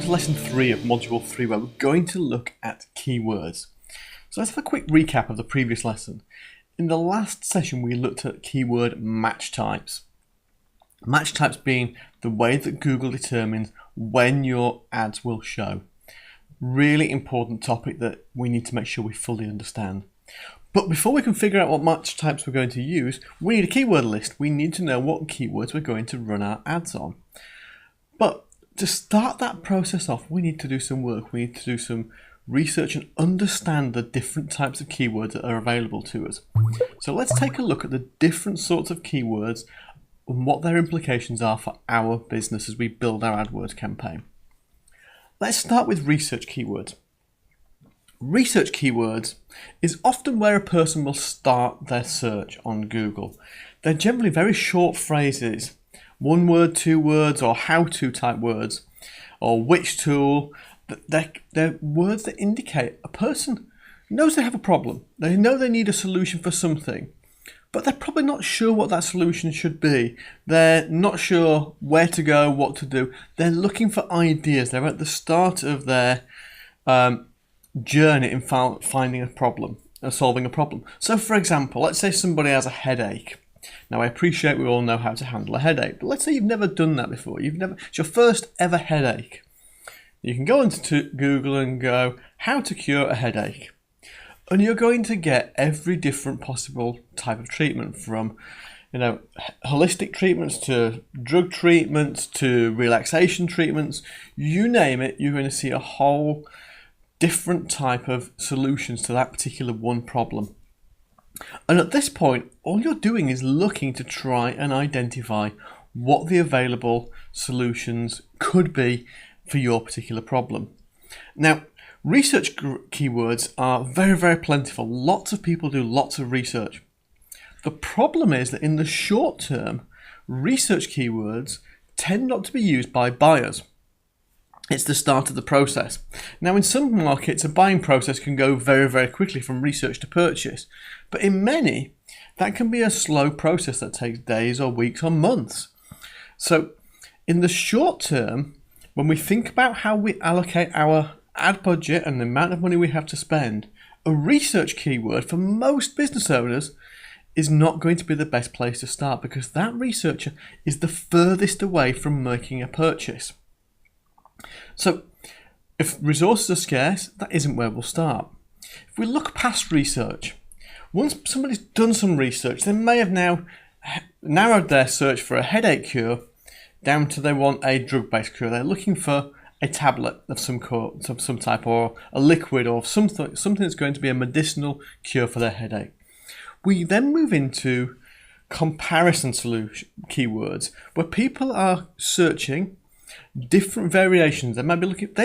to lesson 3 of module 3, where we're going to look at keywords. So let's have a quick recap of the previous lesson. In the last session we looked at keyword match types. Match types being the way that Google determines when your ads will show. Really important topic that we need to make sure we fully understand. But before we can figure out what match types we're going to use, we need a keyword list. We need to know what keywords we're going to run our ads on. But to start that process off, we need to do some work. We need to do some research and understand the different types of keywords that are available to us. So let's take a look at the different sorts of keywords and what their implications are for our business as we build our AdWords campaign. Let's start with research keywords. Research keywords is often where a person will start their search on Google. They're generally very short phrases, 1 word, 2 words, or how-to type words, or which tool. They're words that indicate a person knows they have a problem. They know they need a solution for something, but they're probably not sure what that solution should be. They're not sure where to go, what to do. They're looking for ideas. They're at the start of their journey in finding a problem, solving a problem. So for example, let's say somebody has a headache. Now I appreciate we all know how to handle a headache, but let's say you've never done that before. It's your first ever headache. You can go into Google and go, how to cure a headache. And you're going to get every different possible type of treatment, from holistic treatments to drug treatments to relaxation treatments. You name it, you're going to see a whole different type of solutions to that particular one problem. And at this point, all you're doing is looking to try and identify what the available solutions could be for your particular problem. Now, research keywords are very, very plentiful. Lots of people do lots of research. The problem is that in the short term, research keywords tend not to be used by buyers. It's the start of the process. Now, in some markets, a buying process can go very, very quickly from research to purchase. But in many, that can be a slow process that takes days or weeks or months. So in the short term, when we think about how we allocate our ad budget and the amount of money we have to spend, a research keyword for most business owners is not going to be the best place to start, because that researcher is the furthest away from making a purchase. So if resources are scarce, that isn't where we'll start. If we look past research, once somebody's done some research, they may have now narrowed their search for a headache cure down to they want a drug-based cure. They're looking for a tablet of some type, or a liquid, or something that's going to be a medicinal cure for their headache. We then move into comparison solution keywords, where people are searching different variations. They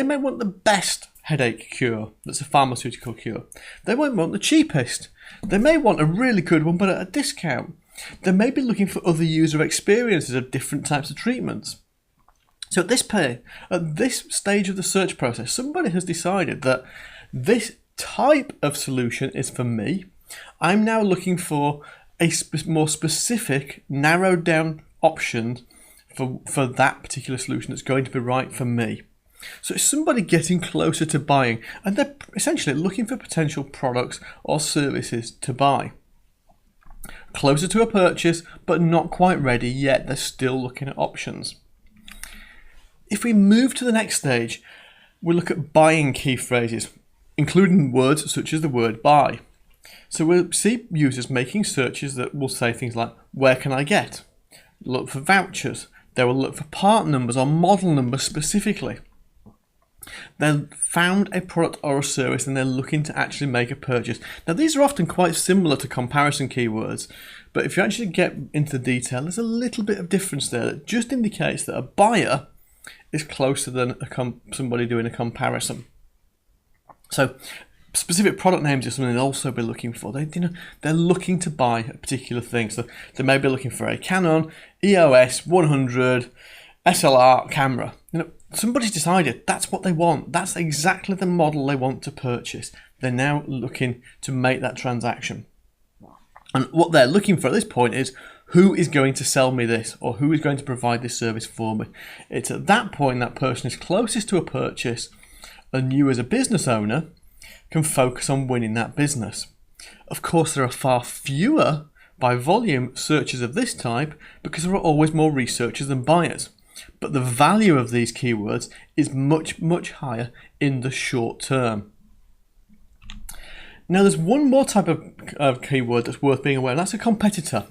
may want the best headache cure that's a pharmaceutical cure. They won't want the cheapest. They may want a really good one but at a discount. They may be looking for other user experiences of different types of treatments. So at this stage of the search process, somebody has decided that this type of solution is for me. I'm now looking for a more specific, narrowed down option for that particular solution that's going to be right for me. So it's somebody getting closer to buying, and they're essentially looking for potential products or services to buy. Closer to a purchase, but not quite ready yet. They're still looking at options. If we move to the next stage, we look at buying key phrases, including words such as the word buy. So we'll see users making searches that will say things like, where can I get? Look for vouchers. They will look for part numbers or model numbers specifically. They've found a product or a service and they're looking to actually make a purchase. Now, these are often quite similar to comparison keywords, but if you actually get into the detail, there's a little bit of difference there that just indicates that a buyer is closer than somebody doing a comparison. So specific product names is something they'll also be looking for. They're looking to buy a particular thing. So they may be looking for a Canon EOS 100 SLR camera. Somebody's decided that's what they want. That's exactly the model they want to purchase. They're now looking to make that transaction. And what they're looking for at this point is, who is going to sell me this, or who is going to provide this service for me. It's at that point that person is closest to a purchase, and you as a business owner can focus on winning that business. Of course, there are far fewer by volume searches of this type because there are always more researchers than buyers. But the value of these keywords is much, much higher in the short term. Now, there's one more type of keyword that's worth being aware of, and that's a competitor.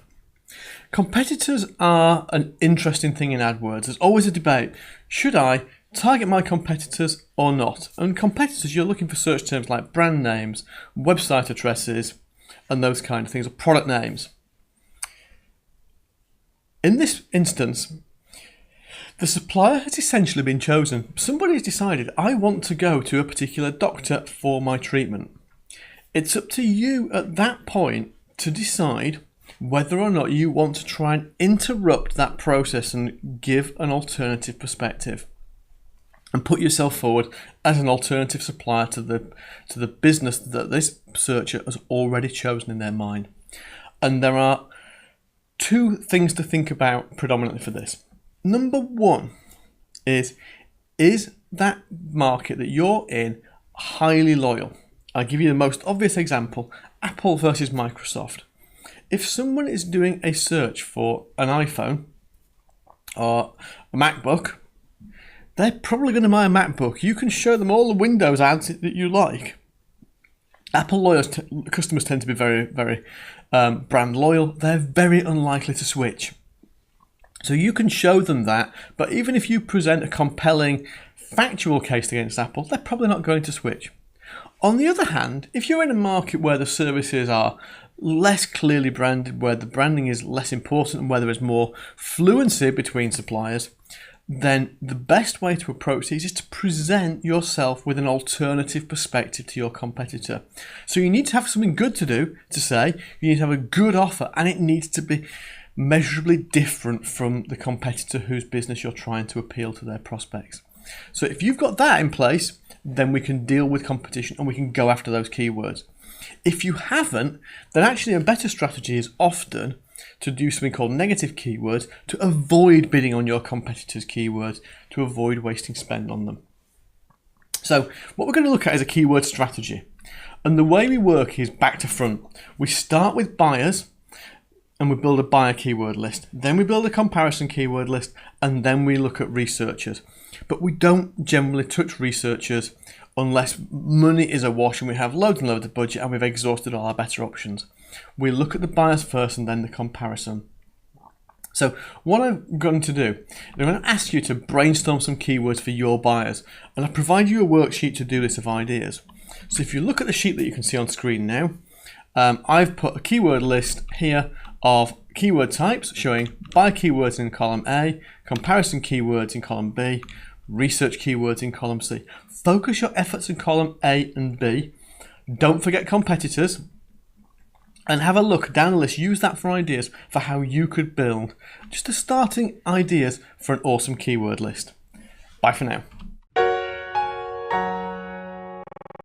Competitors are an interesting thing in AdWords. There's always a debate. Should I target my competitors or not? And competitors, you're looking for search terms like brand names, website addresses, and those kind of things, or product names. In this instance, the supplier has essentially been chosen. Somebody has decided, I want to go to a particular doctor for my treatment. It's up to you at that point to decide whether or not you want to try and interrupt that process and give an alternative perspective and put yourself forward as an alternative supplier to the business that this searcher has already chosen in their mind. And there are two things to think about predominantly for this. Number one is that market that you're in highly loyal? I'll give you the most obvious example, Apple versus Microsoft. If someone is doing a search for an iPhone or a MacBook, they're probably going to buy a MacBook. You can show them all the Windows ads that you like. Apple customers tend to be very, very brand loyal. They're very unlikely to switch. So you can show them that, but even if you present a compelling factual case against Apple, they're probably not going to switch. On the other hand, if you're in a market where the services are less clearly branded, where the branding is less important and where there is more fluency between suppliers, then the best way to approach these is to present yourself with an alternative perspective to your competitor. So you need to have something good to say, you need to have a good offer, and it needs to be measurably different from the competitor whose business you're trying to appeal to their prospects. So if you've got that in place, then we can deal with competition and we can go after those keywords. If you haven't, then actually a better strategy is often to do something called negative keywords to avoid bidding on your competitors' keywords, to avoid wasting spend on them. So what we're going to look at is a keyword strategy. And the way we work is back to front. We start with buyers and we build a buyer keyword list. Then we build a comparison keyword list, and then we look at researchers. But we don't generally touch researchers unless money is awash and we have loads and loads of budget and we've exhausted all our better options. We look at the buyers first and then the comparison. So what I'm going to do, I'm going to ask you to brainstorm some keywords for your buyers, and I'll provide you a worksheet to do this of ideas. So if you look at the sheet that you can see on screen now, I've put a keyword list here of keyword types showing buyer keywords in column A, comparison keywords in column B, research keywords in column C. Focus your efforts in column A and B. Don't forget competitors. And have a look down the list. Use that for ideas for how you could build just a starting ideas for an awesome keyword list. Bye for now.